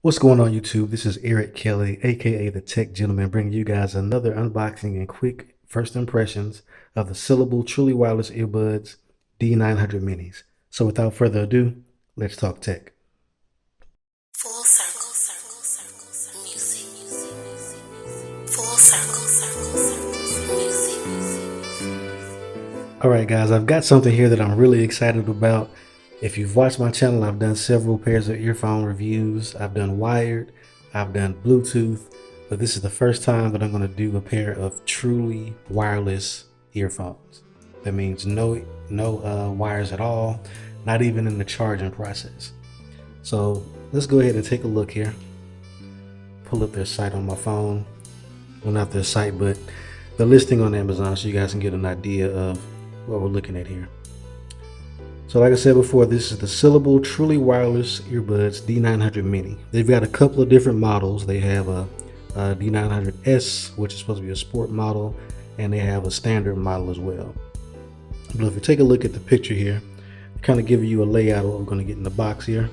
What's going on YouTube? This is Eric Kelly, aka the Tech Gentleman, bringing you guys another unboxing and quick first impressions of the Syllable Truly Wireless Earbuds D900 Minis. So without further ado, let's talk tech. Full circle, circle, circle, music, full circle, circle, circle, music. All right, guys, I've got something here that I'm really excited about. If you've watched my channel, I've done several pairs of earphone reviews. I've done wired, I've done Bluetooth, but this is the first time that I'm going to do a pair of truly wireless earphones. That means no wires at all, not even in the charging process. So let's go ahead and take a look here. Pull up their site on my phone. Well, not their site, but the listing on Amazon, so you guys can get an idea of what we're looking at here. So like I said before, this is the Syllable Truly Wireless Earbuds D900 Mini. They've got a couple of different models. They have a D900S, which is supposed to be a sport model, and they have a standard model as well. But if you take a look at the picture here, kind of give you a layout of what we're going to get in the box here,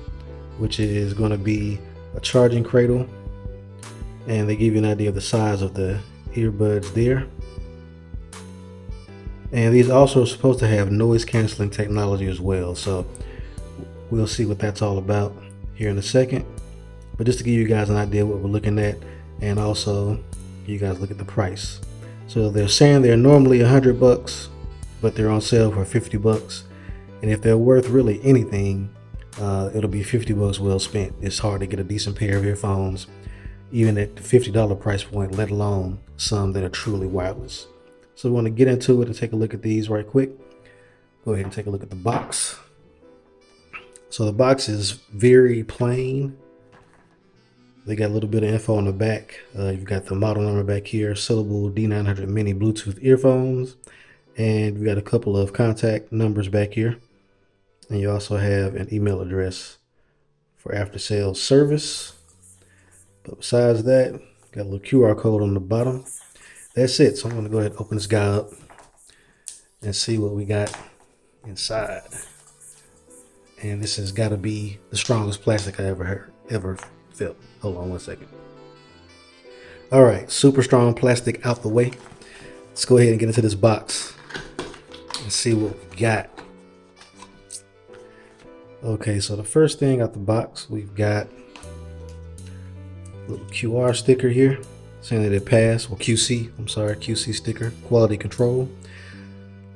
which is going to be a charging cradle, and they give you an idea of the size of the earbuds there. And these also are supposed to have noise canceling technology as well, so we'll see what that's all about here in a second. But just to give you guys an idea of what we're looking at, and also you guys look at the price. So they're saying they're normally $100, but they're on sale for $50. And if they're worth really anything, it'll be $50 well spent. It's hard to get a decent pair of earphones, even at the $50 price point, let alone some that are truly wireless. So we want to get into it and take a look at these right quick. Go ahead and take a look at the box. So the box is very plain. They got a little bit of info on the back. You've got the model number back here, Syllable D900 Mini Bluetooth earphones. And we've got a couple of contact numbers back here. And you also have an email address for after sales service. But besides that, got a little QR code on the bottom. That's it. So I'm going to go ahead and open this guy up and see what we got inside. And this has got to be the strongest plastic I ever felt. Hold on one second. All right, super strong plastic out the way. Let's go ahead and get into this box and see what we got. Okay, so the first thing out the box, we've got a little QR sticker here saying that it passed, or QC sticker, quality control.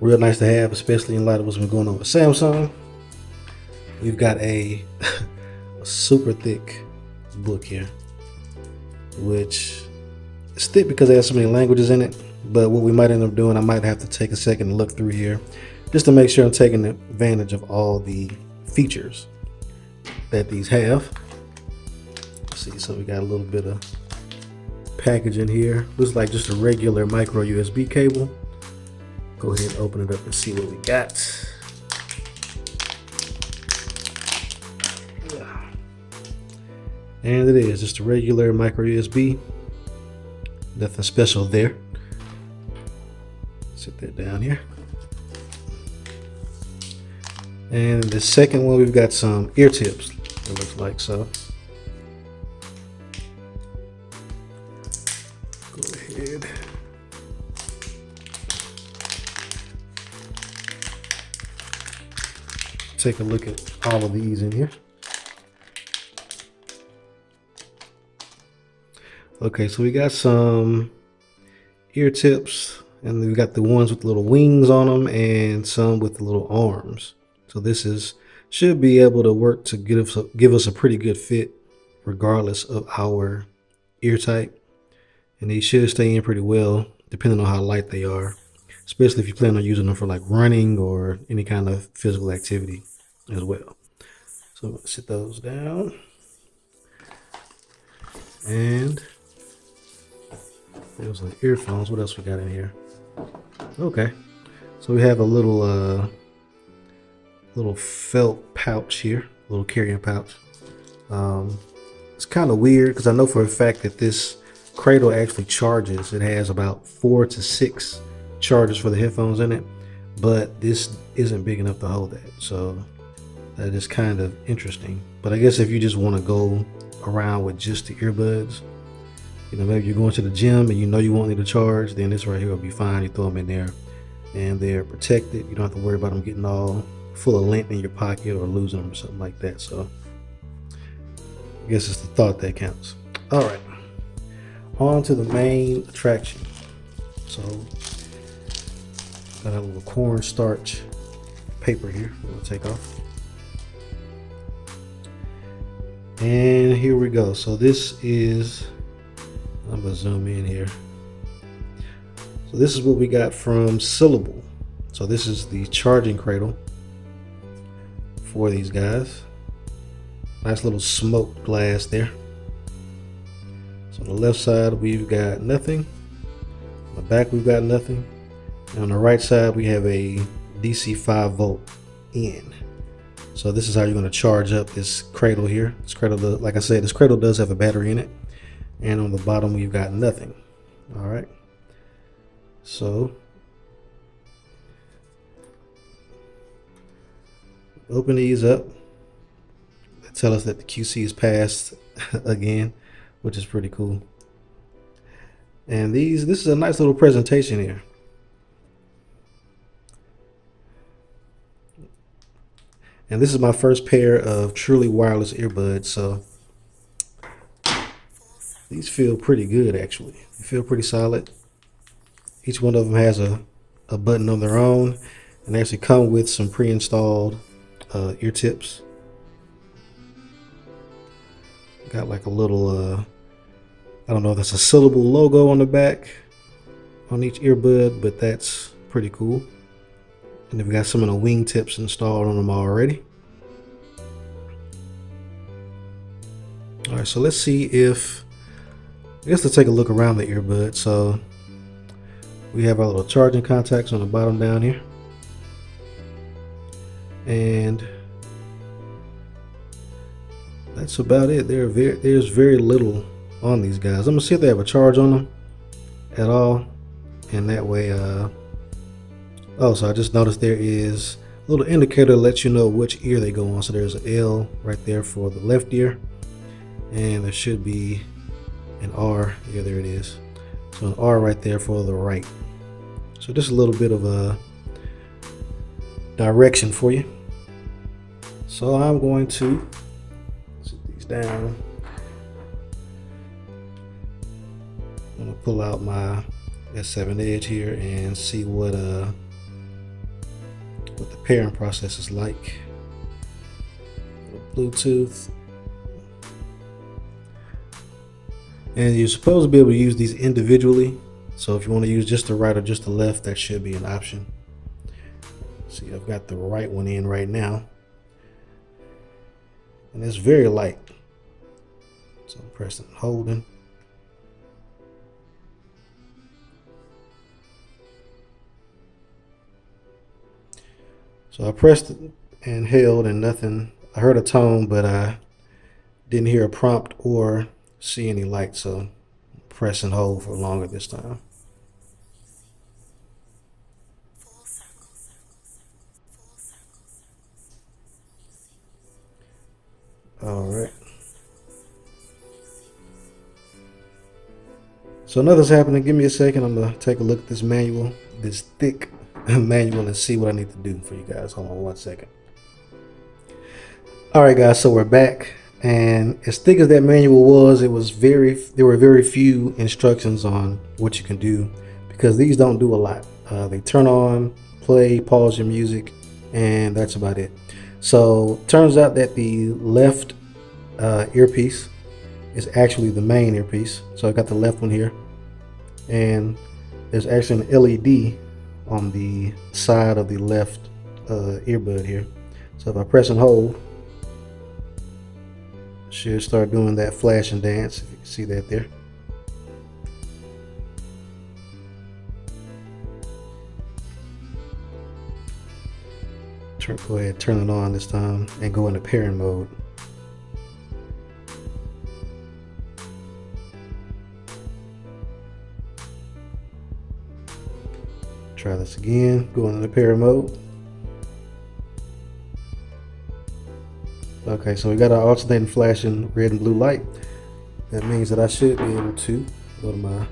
Real nice to have, especially in light of what's been going on with Samsung. We've got a super thick book here, which is thick because it has so many languages in it. But what we might end up doing, I might have to take a second and look through here just to make sure I'm taking advantage of all the features that these have. Let's see, so we got a little bit of packaging here. Looks like just a regular micro USB cable. Go ahead and open it up and see what we got. And it is just a regular micro USB. Nothing special there. Sit that down here. And the second one, we've got some ear tips, it looks like so. Go ahead. Take a look at all of these in here. Okay, so we got some ear tips, and we've got the ones with the little wings on them and some with the little arms. So this should be able to work to give us a pretty good fit regardless of our ear type. And they should stay in pretty well depending on how light they are, especially if you plan on using them for like running or any kind of physical activity as well. So I'm going to sit those down. And those are the earphones. What else we got in here? Okay, so we have a little felt pouch here, little carrying pouch. It's kind of weird because I know for a fact that this cradle actually charges. It has about 4 to 6 chargers for the headphones in it, but this isn't big enough to hold that, so that is kind of interesting. But I guess if you just want to go around with just the earbuds. You know, maybe you're going to the gym and you know you won't need a charge, then this right here will be fine. You throw them in there and they're protected. You don't have to worry about them getting all full of lint in your pocket or losing them or something like that. So I guess it's the thought that counts. All right, on to the main attraction. So got a little cornstarch paper here we'll take off. And here we go. So this is, I'm gonna zoom in here. So this is what we got from Syllable. So this is the charging cradle for these guys. Nice little smoked glass there. So on the left side we've got nothing. On the back we've got nothing. And on the right side we have a DC 5 volt in. So this is how you're going to charge up this cradle here. This cradle, like I said, this cradle does have a battery in it. And on the bottom we've got nothing. All right. So open these up. They tell us that the QC is passed again, which is pretty cool. And this is a nice little presentation here. And this is my first pair of truly wireless earbuds, so these feel pretty good actually. They feel pretty solid. Each one of them has a button on their own, and they actually come with some pre-installed ear tips. Got like a little, I don't know if that's a Syllable logo on the back on each earbud, but that's pretty cool. And then we got some of the wing tips installed on them already. All right, so let's see if, I guess let's take a look around the earbud. So we have our little charging contacts on the bottom down here. And that's about it. There's very little on these guys. I'm gonna see if they have a charge on them at all. And that way, oh, so I just noticed there is a little indicator that lets you know which ear they go on. So there's an L right there for the left ear. And there should be an R. Yeah, there it is. So an R right there for the right. So just a little bit of a direction for you. So I'm going to sit these down. I'm going to pull out my S7 Edge here and see what the pairing process is like. Bluetooth. And you're supposed to be able to use these individually. So if you want to use just the right or just the left, that should be an option. See, I've got the right one in right now. And it's very light. So I'm pressing and holding. So I pressed and held and nothing. I heard a tone, but I didn't hear a prompt or see any light, so press and hold for longer this time. All right. So nothing's happening. Give me a second. I'm gonna take a look at this manual, this thick manual, and see what I need to do for you guys. Hold on one second. All right, guys. So we're back. And as thick as that manual was, there were very few instructions on what you can do, because these don't do a lot. They turn on, play, pause your music, and that's about it. So turns out that the left earpiece is actually the main earpiece. So I got the left one here, and there's actually an LED on the side of the left earbud here. So if I press and hold, should start doing that flash and dance, if you can see that there. Go ahead, turn it on this time and go into pairing mode. Try this again, go into pairing mode. If I Okay, so we got our alternating flashing red and blue light. That means that I should be able to go to my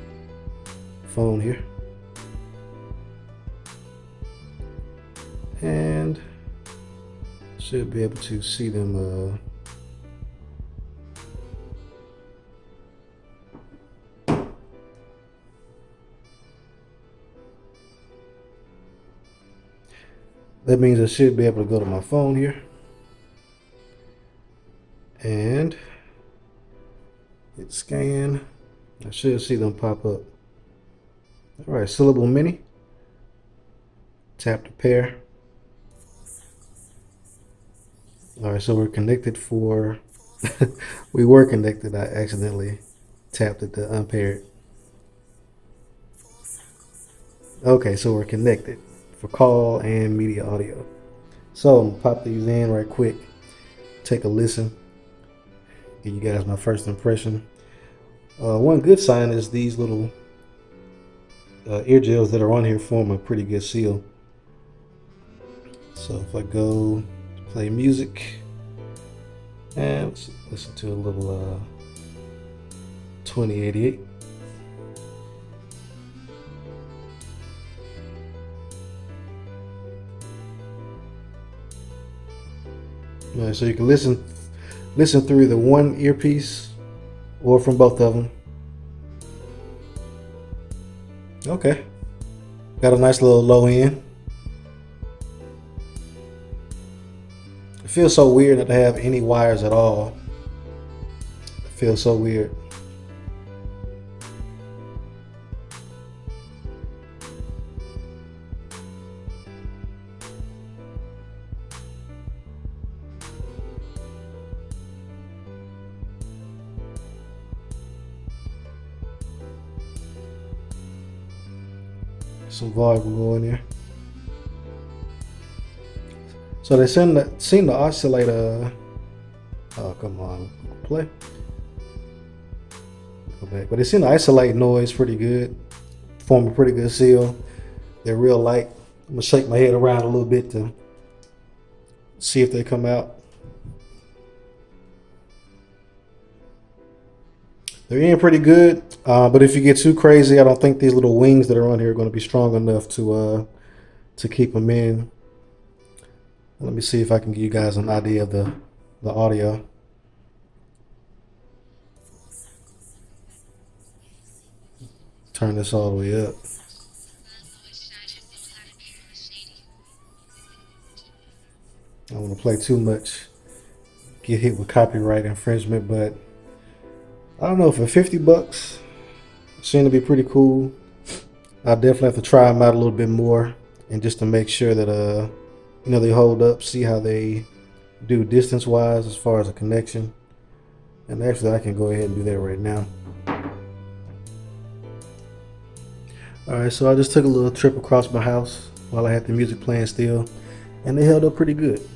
phone here. And should be able to see them that means I should be able to go to my phone here and hit scan. I should see them pop up. All right, Syllable Mini. Tap to pair. All right, so we're connected for. We were connected. I accidentally tapped it to unpair it. Okay, so we're connected for call and media audio. So I'm gonna pop these in right quick. Take a listen. Give you guys my first impression. One good sign is these little ear gels that are on here form a pretty good seal. So if I go to play music and let's listen to a little 2088. All right, so you can listen through the one earpiece or from both of them. Okay, got a nice little low end. It feels so weird not to have any wires at all. It feels so weird. Some volume going there. So they seem to oscillate. Oh, come on, play. Go back, but they seem to isolate noise pretty good, form a pretty good seal. They're real light. I'm gonna shake my head around a little bit to see if they come out. They're in pretty good, but if you get too crazy, I don't think these little wings that are on here are going to be strong enough to keep them in. Let me see if I can give you guys an idea of the audio. Turn this all the way up. I don't want to play too much, get hit with copyright infringement, but I don't know, for 50 bucks, seem to be pretty cool. I'll definitely have to try them out a little bit more, and just to make sure that they hold up, see how they do distance wise as far as a connection. And actually I can go ahead and do that right now. Alright, so I just took a little trip across my house while I had the music playing still, and they held up pretty good.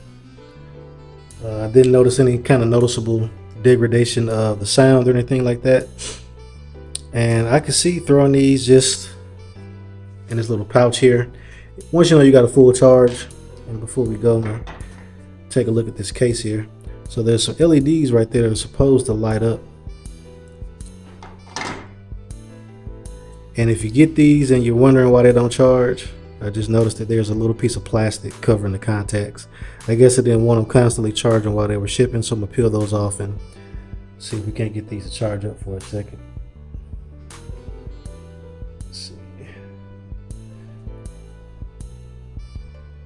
I didn't notice any kind of noticeable degradation of the sound or anything like that. And I can see throwing these just in this little pouch here. Once you know you got a full charge, and before we go, now take a look at this case here. So there's some LEDs right there that are supposed to light up. And if you get these and you're wondering why they don't charge, I just noticed that there's a little piece of plastic covering the contacts. I guess I didn't want them constantly charging while they were shipping, so I'm gonna peel those off and see if we can't get these to charge up for a second. Let's see.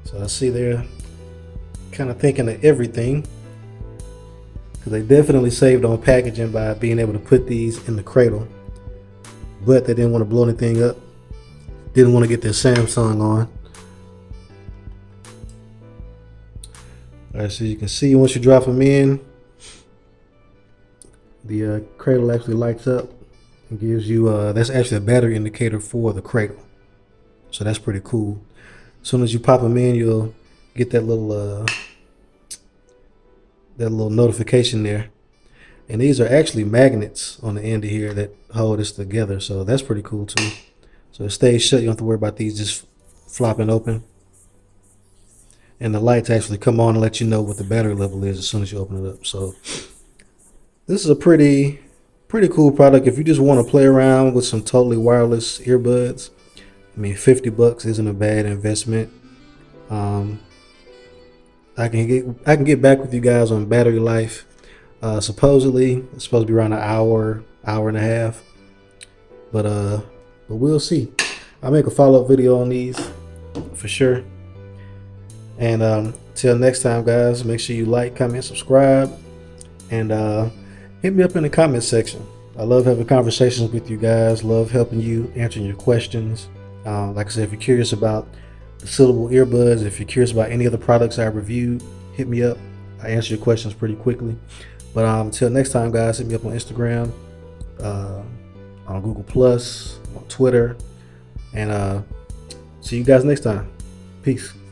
So I see they're kind of thinking of everything, because they definitely saved on packaging by being able to put these in the cradle, but they didn't want to blow anything up. Didn't want to get their Samsung on. Alright, so you can see once you drop them in, the cradle actually lights up and gives you, that's actually a battery indicator for the cradle. So that's pretty cool. As soon as you pop them in, you'll get that little notification there. And these are actually magnets on the end of here that hold this together. So that's pretty cool too. So it stays shut. You don't have to worry about these just flopping open. and the lights actually come on and let you know what the battery level is as soon as you open it up. So this is a pretty cool product if you just want to play around with some totally wireless earbuds. I mean, $50 isn't a bad investment. Um, I can get back with you guys on battery life. Supposedly it's supposed to be around an hour, hour and a half, but we'll see. I'll make a follow-up video on these for sure. And till next time, guys, make sure you like, comment, subscribe, and hit me up in the comment section. I love having conversations with you guys. Love helping you, answering your questions. Like I said, if you're curious about the Syllable earbuds, if you're curious about any other products I reviewed, hit me up. I answer your questions pretty quickly. But until next time, guys, hit me up on Instagram, on Google Plus, on Twitter, and see you guys next time. Peace.